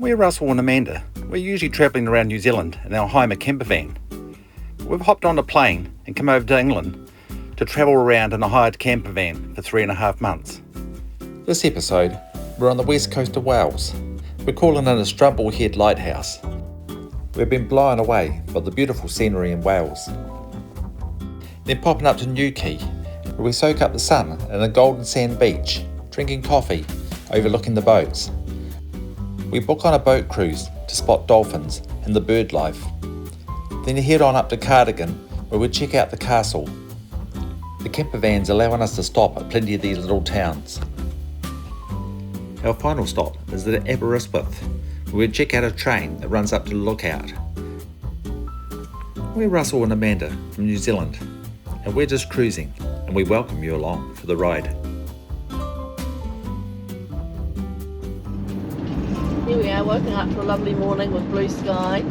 We're Russell and Amanda. We're usually travelling around New Zealand in our Hymer Campervan. We've hopped on a plane and come over to England to travel around in a hired campervan for 3.5 months. This episode, we're on the west coast of Wales. We're calling it a Strumble Head Lighthouse. We've been blown away by the beautiful scenery in Wales. Then popping up to Quay, where we soak up the sun in a golden sand beach, drinking coffee, overlooking the boats. We book on a boat cruise to spot dolphins and the bird life. Then head on up to Cardigan, where we check out the castle. The campervan's allowing us to stop at plenty of these little towns. Our final stop is at Aberystwyth, where we check out a train that runs up to the lookout. We're Russell and Amanda from New Zealand, and we're just cruising, and we welcome you along for the ride. Here we are, woken up for a lovely morning with blue sky.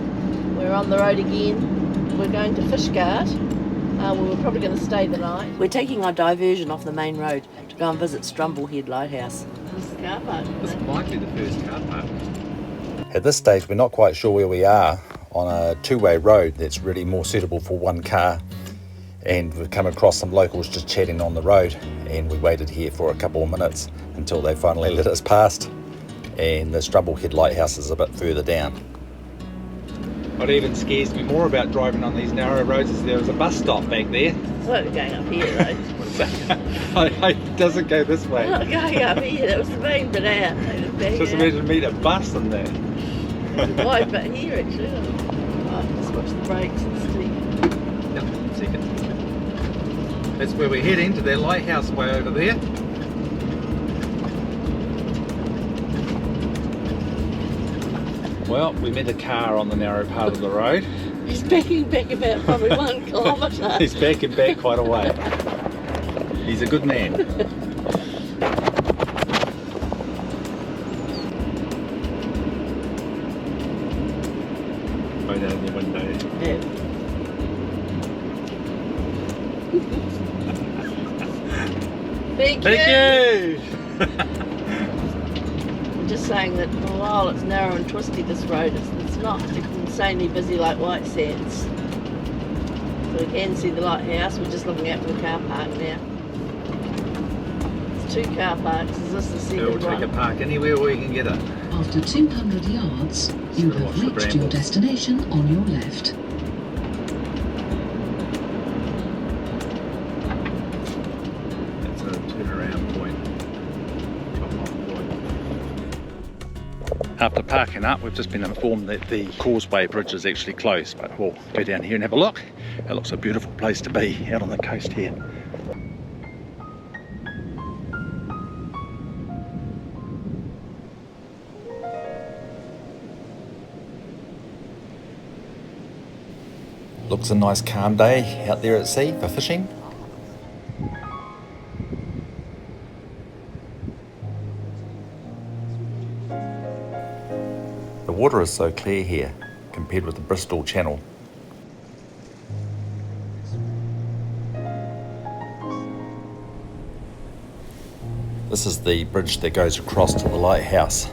We're on the road again. We're going to Fishguard. We're probably going to stay the night. We're taking our diversion off the main road to go and visit Strumble Head Lighthouse. This is the car park. This might be the first car park. At this stage, we're not quite sure where we are on a two-way road that's really more suitable for one car. And we've come across some locals just chatting on the road, and we waited here for a couple of minutes until they finally let us past. And the Strumble Head Lighthouse is a bit further down. What even scares me more about driving on these narrow roads is there was a bus stop back there. It's like we're going up here though. It doesn't go this way. We're not going up here, that was the main bit out. Just imagine meet a bus in there. There's a wide bit here actually. Oh, just watch the brakes and see. Yep, second. That's where we're heading, to their lighthouse way over there. Well, we met a car on the narrow part of the road. He's backing back about probably 1 kilometre. He's backing back quite a way. He's a good man. Go down the window. Yeah. Thank you! Just saying that while it's narrow and twisty, this road, it's not insanely busy like White Sands. So we can see the lighthouse. We're just looking out for the car park now. It's 2 car parks. Is this the second We'll take one? a park anywhere where we can get it. After 200 yards, you have reached your destination on your left. That's a turnaround point. After parking up, we've just been informed that the Causeway Bridge is actually closed, but we'll go down here and have a look. It looks a beautiful place to be out on the coast here. Looks a nice calm day out there at sea for fishing. The water is so clear here compared with the Bristol Channel. This is the bridge that goes across to the lighthouse,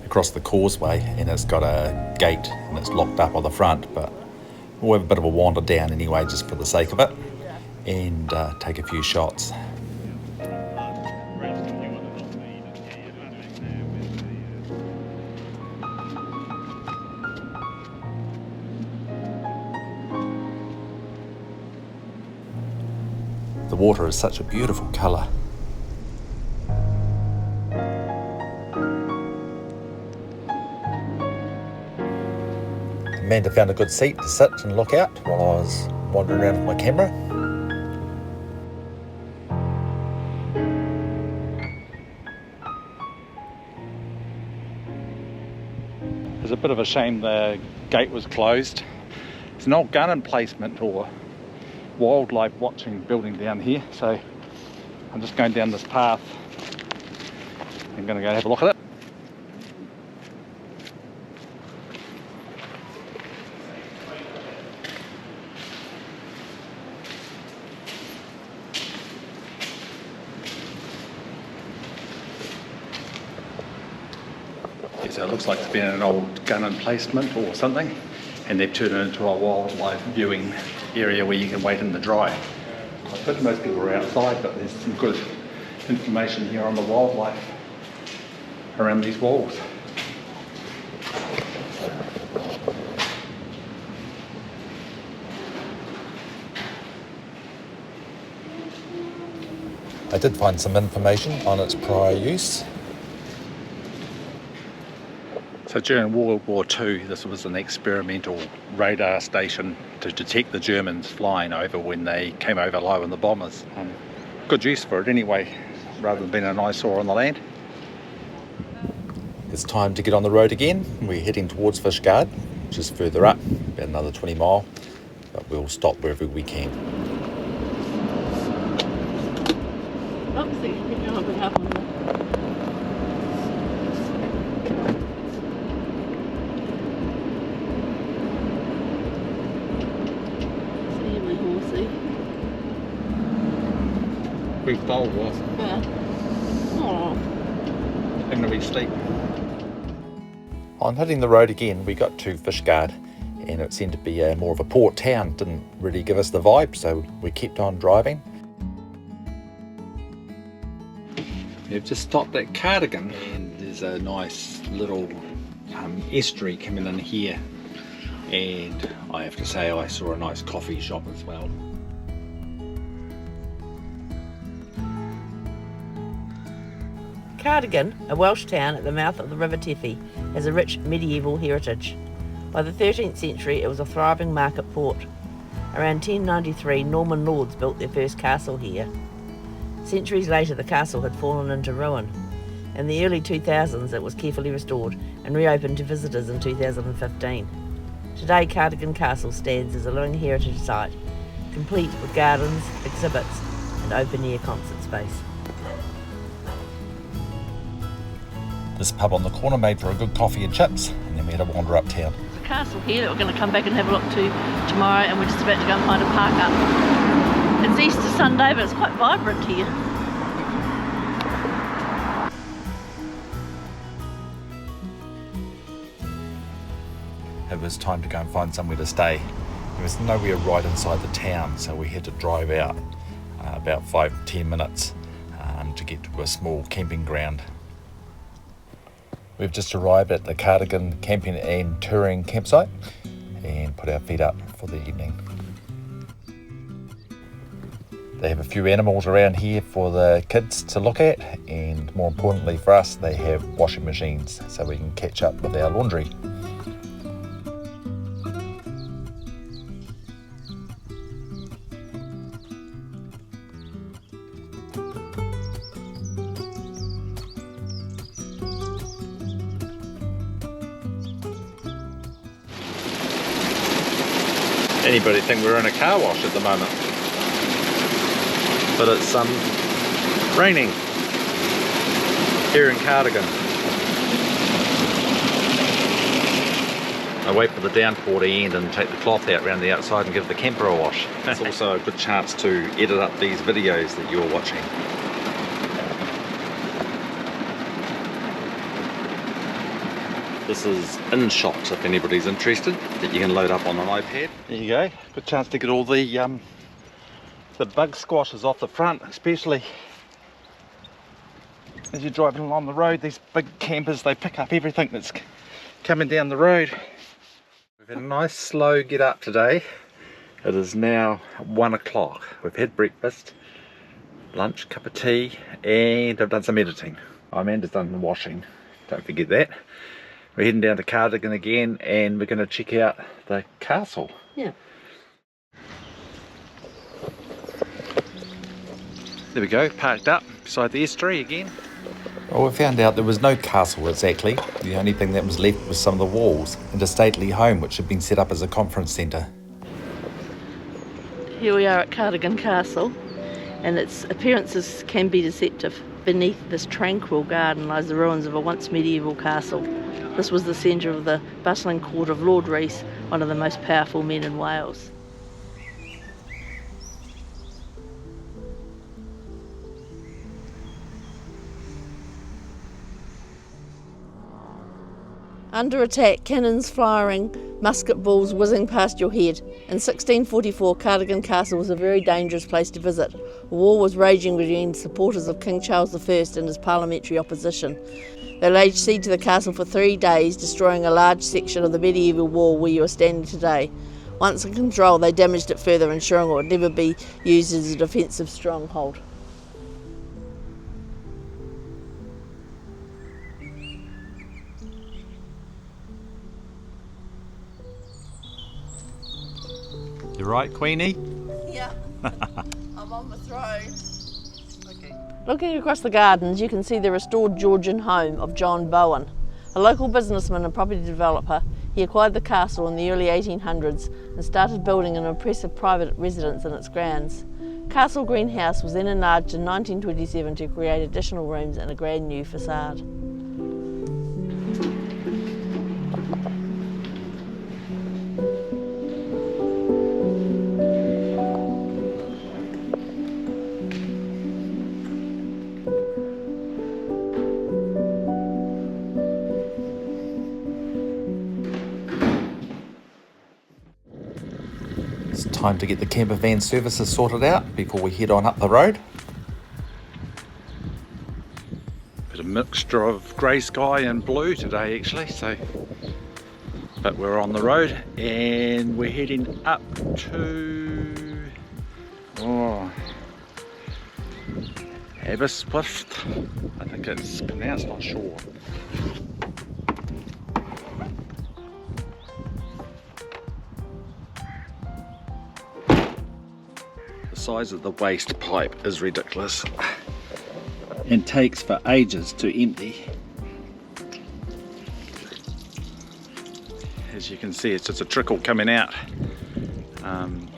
across the causeway, and it's got a gate and it's locked up on the front, but we'll have a bit of a wander down anyway just for the sake of it and take a few shots. The water is such a beautiful colour. Amanda found a good seat to sit and look out while I was wandering around with my camera. It's a bit of a shame the gate was closed. It's an old gun emplacement or wildlife watching building down here, so I'm just going down this path. I'm going to go have a look at it. Yeah, so it looks like it's been an old gun emplacement or something, and they've turned it into a wildlife viewing area where you can wait in the dry. I suppose most people are outside, but there's some good information here on the wildlife around these walls. I did find some information on its prior use. So during World War II, this was an experimental radar station to detect the Germans flying over when they came over low in the bombers. Good use for it anyway, rather than being an eyesore on the land. It's time to get on the road again. We're heading towards Fishguard, which is further up, about another 20 mile, but we'll stop wherever we can. Oops, you can go up and up on that. See my horsey. Big bowl was Yeah. Oh. having a wee sleep. On hitting the road again, we got to Fishguard, and it seemed to be more of a port town. Didn't really give us the vibe, so we kept on driving. We've just stopped at Cardigan, and there's a nice little estuary coming in here, and I have to say I saw a nice coffee shop as well. Cardigan, a Welsh town at the mouth of the River Teffy, has a rich medieval heritage. By the 13th century it was a thriving market port. Around 1093 Norman lords built their first castle here. Centuries later the castle had fallen into ruin. In the early 2000s it was carefully restored and reopened to visitors in 2015. Today Cardigan Castle stands as a living heritage site, complete with gardens, exhibits and open-air concert space. This pub on the corner made for a good coffee and chips, and then we had a wander uptown. There's a castle here that we're going to come back and have a look to tomorrow, and we're just about to go and find a park up. It's Easter Sunday, but it's quite vibrant here. It was time to go and find somewhere to stay. There was nowhere right inside the town, so we had to drive out about 5-10 minutes to get to a small camping ground. We've just arrived at the Cardigan Camping and Touring campsite and put our feet up for the evening. They have a few animals around here for the kids to look at, and more importantly for us, they have washing machines so we can catch up with our laundry. Anybody think we're in a car wash at the moment? But it's raining here in Cardigan. I wait for the downpour to end and take the cloth out around the outside and give the camper a wash. It's also a good chance to edit up these videos that you're watching. This is InShot if anybody's interested, that you can load up on an iPad. There you go, good chance to get all the bug squashes off the front, especially as you're driving along the road. These big campers, they pick up everything that's coming down the road. We've had a nice slow get up today. It is now 1 o'clock. We've had breakfast, lunch, cup of tea, and I've done some editing. Amanda's done the washing, don't forget that. We're heading down to Cardigan again, and we're going to check out the castle. Yeah. There we go, parked up beside the estuary again. Well, we found out there was no castle exactly. The only thing that was left was some of the walls and a stately home which had been set up as a conference centre. Here we are at Cardigan Castle, and its appearances can be deceptive. Beneath this tranquil garden lies the ruins of a once medieval castle. This was the centre of the bustling court of Lord Rees, one of the most powerful men in Wales. Under attack, cannons firing, musket balls whizzing past your head. In 1644, Cardigan Castle was a very dangerous place to visit. A war was raging between supporters of King Charles I and his parliamentary opposition. They laid siege to the castle for 3 days, destroying a large section of the medieval wall where you are standing today. Once in control, they damaged it further, ensuring it would never be used as a defensive stronghold. You right, Queenie? Yeah, I'm on the throne. Okay. Looking across the gardens, you can see the restored Georgian home of John Bowen. A local businessman and property developer, he acquired the castle in the early 1800s and started building an impressive private residence in its grounds. Castle Greenhouse was then enlarged in 1927 to create additional rooms and a grand new facade. It's time to get the camper van services sorted out before we head on up the road. Bit of mixture of grey sky and blue today actually, but we're on the road and we're heading up to Aberystwyth, I think it's pronounced, not sure. The size of the waste pipe is ridiculous and takes for ages to empty. As you can see, it's just a trickle coming out.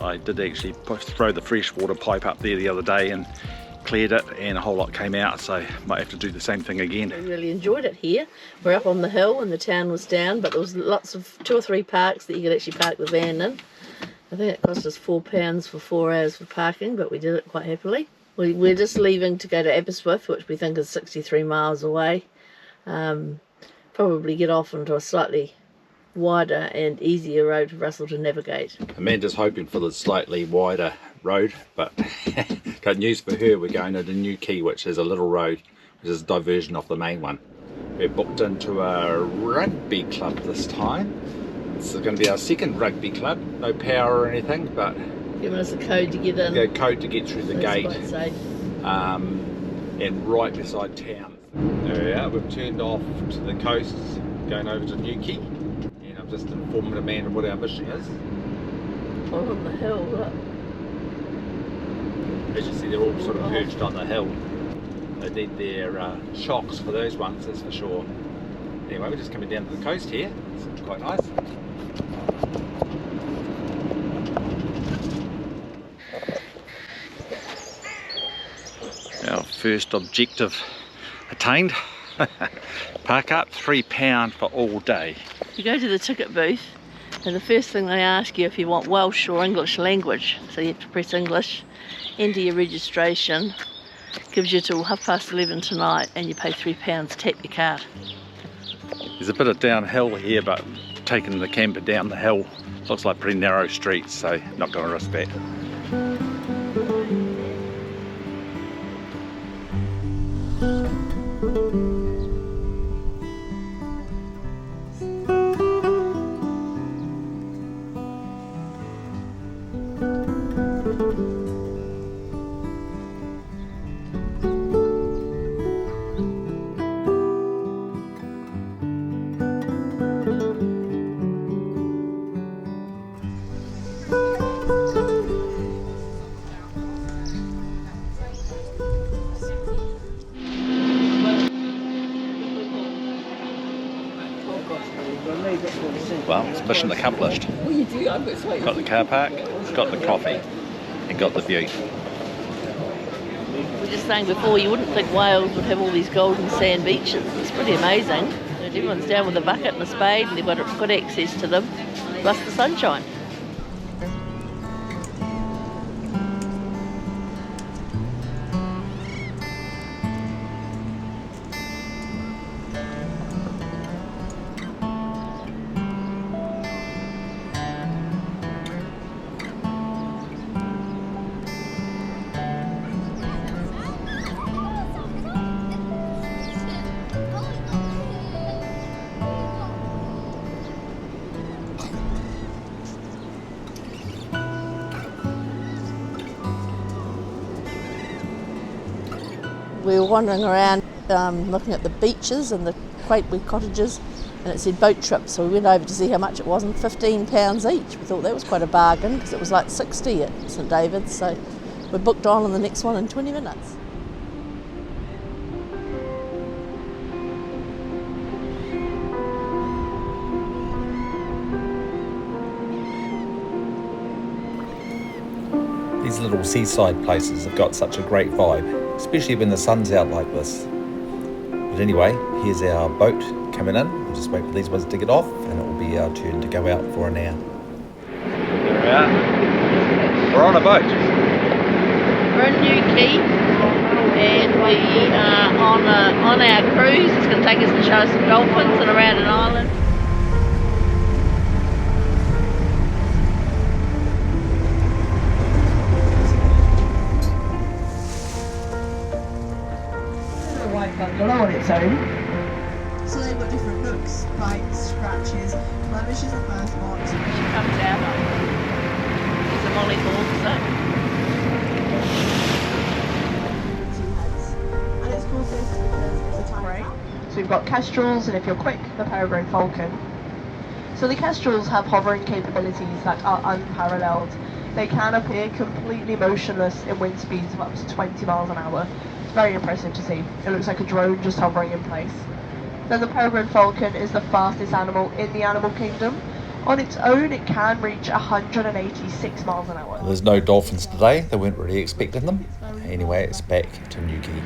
I did actually throw the freshwater pipe up there the other day and cleared it, and a whole lot came out, so might have to do the same thing again. We really enjoyed it here. We're up on the hill and the town was down, but there was lots of 2 or 3 parks that you could actually park the van in. I think it cost us £4 for 4 hours for parking, but we did it quite happily. We're just leaving to go to Aberystwyth, which we think is 63 miles away. Probably get off onto a slightly wider and easier road for Russell to navigate. Amanda's hoping for the slightly wider road, but got news for her. We're going to the new Quay, which is a little road, which is a diversion off the main one. We're booked into a rugby club this time. This is going to be our second rugby club. No power or anything, but giving us a code to get in. Yeah, code to get through the gate. Quite safe. And right beside town. There we are. We've turned off to the coast, going over to New Quay, and I'm just informing Amanda what our mission is. All on the hill, look. As you see, they're all sort of perched on the hill. They need their shocks for those ones, that's for sure. Anyway, we're just coming down to the coast here. It's quite nice. Our first objective attained. Park up, £3 for all day. You go to the ticket booth and the first thing they ask you if you want Welsh or English language. So you have to press English, enter your registration, gives you till 11:30 tonight, and you pay £3, tap your card. There's a bit of downhill here, but taking the camper down the hill looks like pretty narrow streets, so not going to risk that. Well, it's mission accomplished. Got the car park, got the coffee, and got the view. We were just saying before, you wouldn't think Wales would have all these golden sand beaches. It's pretty amazing. Everyone's down with a bucket and a spade, and they've got good access to them, plus the sunshine. We were wandering around looking at the beaches and the Quay cottages, and it said boat trip, so we went over to see how much it was, and £15 each. We thought that was quite a bargain because it was like 60 at St David's, so we booked on the next one in 20 minutes. These little seaside places have got such a great vibe, especially when the sun's out like this. But anyway, here's our boat coming in. We'll just wait for these ones to get off and it will be our turn to go out for an hour. There we are. We're on a boat. We're in Quay and we are on our cruise. It's going to take us to show us some dolphins and around an island. Bungalow on its own. So they've got different nooks, bites, scratches, blemishes and birthmarks. She comes out. There's a molly also. And it's called this because it's a tiny cat. So we've got kestrels, and if you're quick, the peregrine falcon. So the kestrels have hovering capabilities that are unparalleled. They can appear completely motionless in wind speeds of up to 20 miles an hour. It's very impressive to see. It looks like a drone just hovering in place. Then the peregrine falcon is the fastest animal in the animal kingdom. On its own, it can reach 186 miles an hour. There's no dolphins today, they weren't really expecting them. Anyway, it's back to Quay.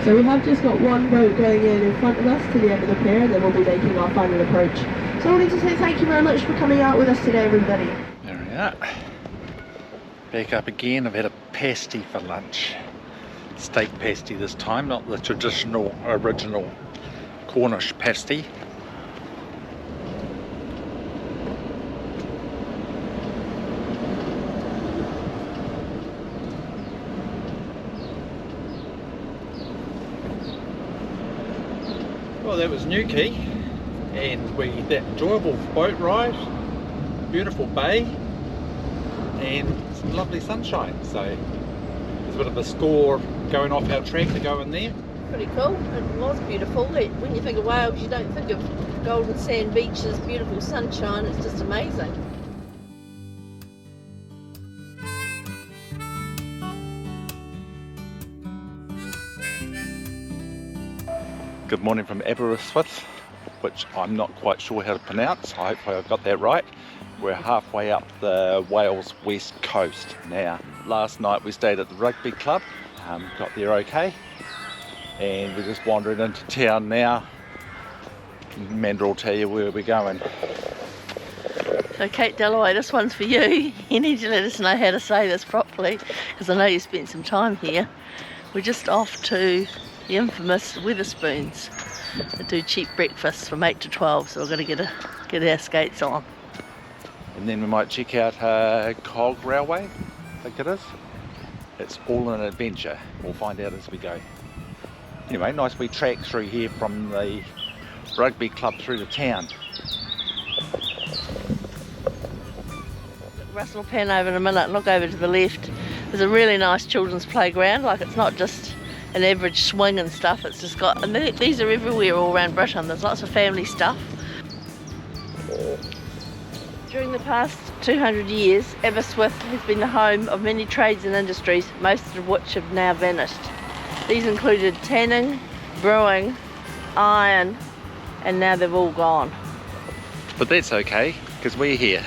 So we have just got one boat going in front of us to the end of the pier, and then we'll be making our final approach. So I wanted to say thank you very much for coming out with us today, everybody. There we are. Back up again. I've had a pasty for lunch. Steak pasty this time, not the traditional, original Cornish pasty. Well, that was Quay, and that enjoyable boat ride, beautiful bay, and some lovely sunshine. So there's a bit of a score going off our track to go in there. Pretty cool. It was beautiful. When you think of Wales, you don't think of golden sand beaches, beautiful sunshine. It's just amazing. Good morning from Aberystwyth, which I'm not quite sure how to pronounce. I hope I've got that right. We're halfway up the Wales west coast now. Last night we stayed at the rugby club, got there okay, and we're just wandering into town now. Amanda will tell you where we're going. So Kate Dalloway, this one's for you. You need to let us know how to say this properly, because I know you spent some time here. We're just off to the infamous Wetherspoons that do cheap breakfasts from 8 to 12, so we're going to get our skates on. And then we might check out Cog Railway, I think it is. It's all an adventure. We'll find out as we go. Anyway, nice wee track through here from the rugby club through to town. Russell will pan over in a minute and look over to the left. There's a really nice children's playground. Like, it's not just an average swing and stuff, it's just got, and these are everywhere all around Britain. There's lots of family stuff. During the past 200 years, Aberystwyth has been the home of many trades and industries, most of which have now vanished. These included tanning, brewing, iron, and now they've all gone. But that's okay, because we're here.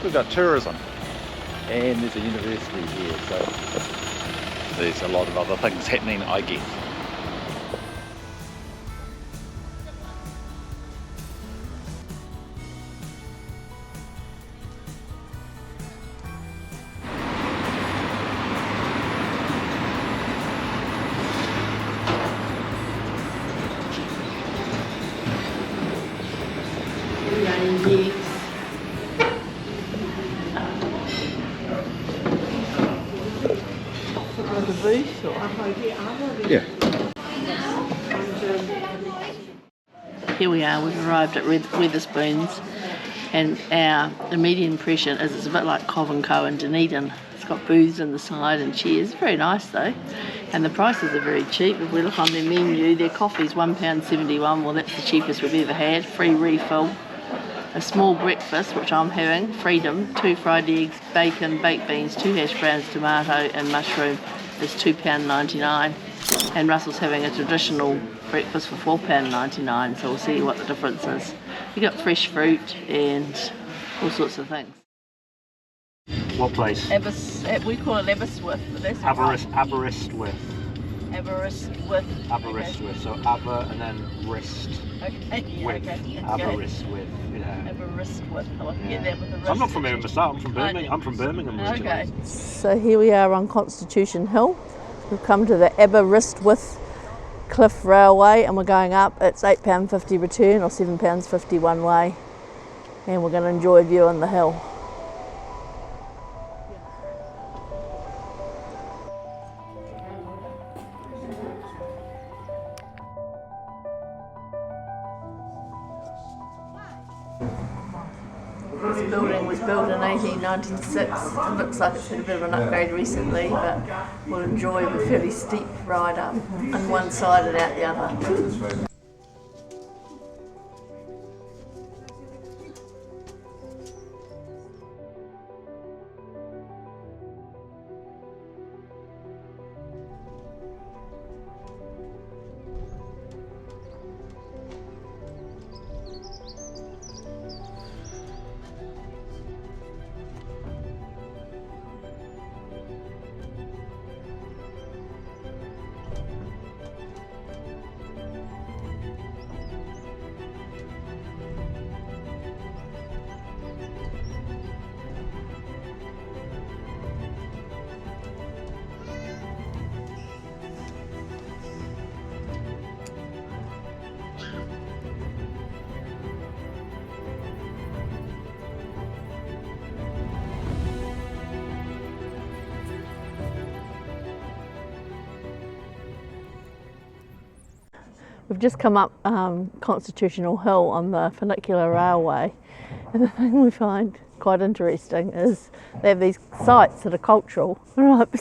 We've got tourism, and there's a university here, so there's a lot of other things happening, I guess. Yeah. Here we are, we've arrived at Wetherspoons, and our immediate impression is it's a bit like Cov & Co in Dunedin. It's got booths on the side and chairs. Very nice though, and the prices are very cheap. If we look on their menu, their coffee's £1.71. Well, that's the cheapest we've ever had. Free refill. A small breakfast, which I'm having, Freedom, 2 fried eggs, bacon, baked beans, 2 hash browns, tomato and mushroom is £2.99. And Russell's having a traditional breakfast for £4.99, so we'll see what the difference is. You got fresh fruit and all sorts of things. What place? We call it Aberystwyth, but that's Aberystwyth. Aberystwyth. Aberystwyth. So Aber and then wrist. Okay. With. Okay. Aberystwyth. Yeah. Aberystwyth. I want to get that with the wrist. I'm not from Aberystwyth. I'm from Birmingham. I'm from Birmingham originally. Okay. So here we are on Constitution Hill. We've come to the Aberystwyth Cliff Railway and we're going up. It's £8.50 return or £7.50 one way, and we're going to enjoy a view on the hill. This building was built in 1896. It looks like it's had a bit of an upgrade recently, but we'll enjoy the fairly steep ride up on one side and out the other. We've just come up Constitutional Hill on the funicular railway, and the thing we find quite interesting is they have these sites that are cultural, and right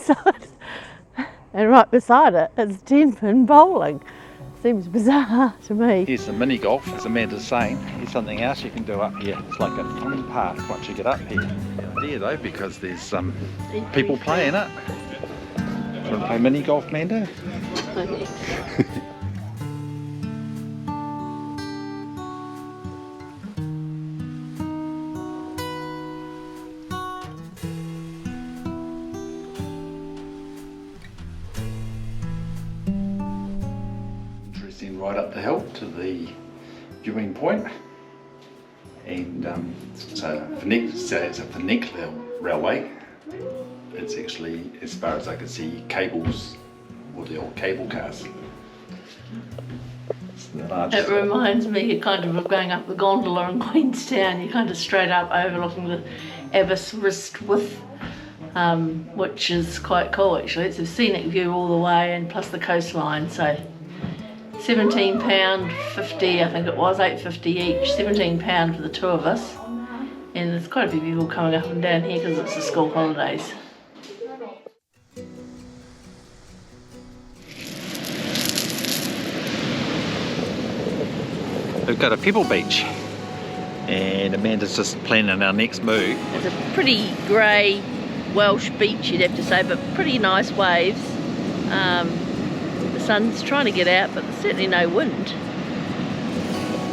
beside it it's 10-pin bowling. Seems bizarre to me. Here's the mini golf, as Amanda's saying. Here's something else you can do up here. It's like a fun park once you get up here. There though, because there's people playing it. Want to play mini golf, Amanda? Okay. Right up the hill to the viewing point, and it's a funicular railway. It's actually, as far as I can see, cables, or the old cable cars. It reminds me kind of going up the gondola in Queenstown. You're kind of straight up overlooking the Aberystwyth, which is quite cool actually. It's a scenic view all the way, and plus the coastline. So £17.50, I think it was, $8.50 each, £17 for the two of us. And there's quite a few people coming up and down here because it's the school holidays. We've got a pebble beach, and Amanda's just planning our next move. It's a pretty grey Welsh beach, you'd have to say, but pretty nice waves. The sun's trying to get out, but there's certainly no wind.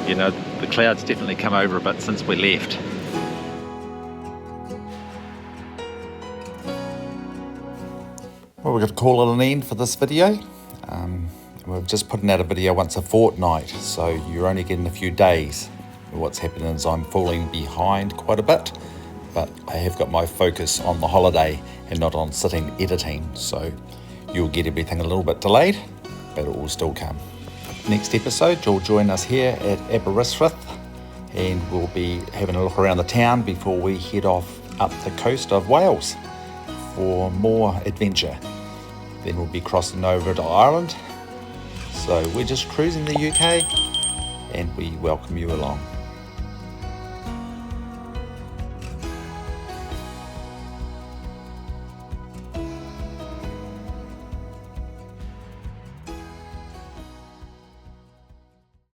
You know, the clouds definitely come over a bit since we left. Well, we're going to call it an end for this video. We're just putting out a video once a fortnight, so you're only getting a few days. What's happening is I'm falling behind quite a bit, but I have got my focus on the holiday and not on sitting editing, so you'll get everything a little bit delayed, but it will still come. Next episode, you'll join us here at Aberystwyth, and we'll be having a look around the town before we head off up the coast of Wales for more adventure. Then we'll be crossing over to Ireland. So we're just cruising the UK, and we welcome you along.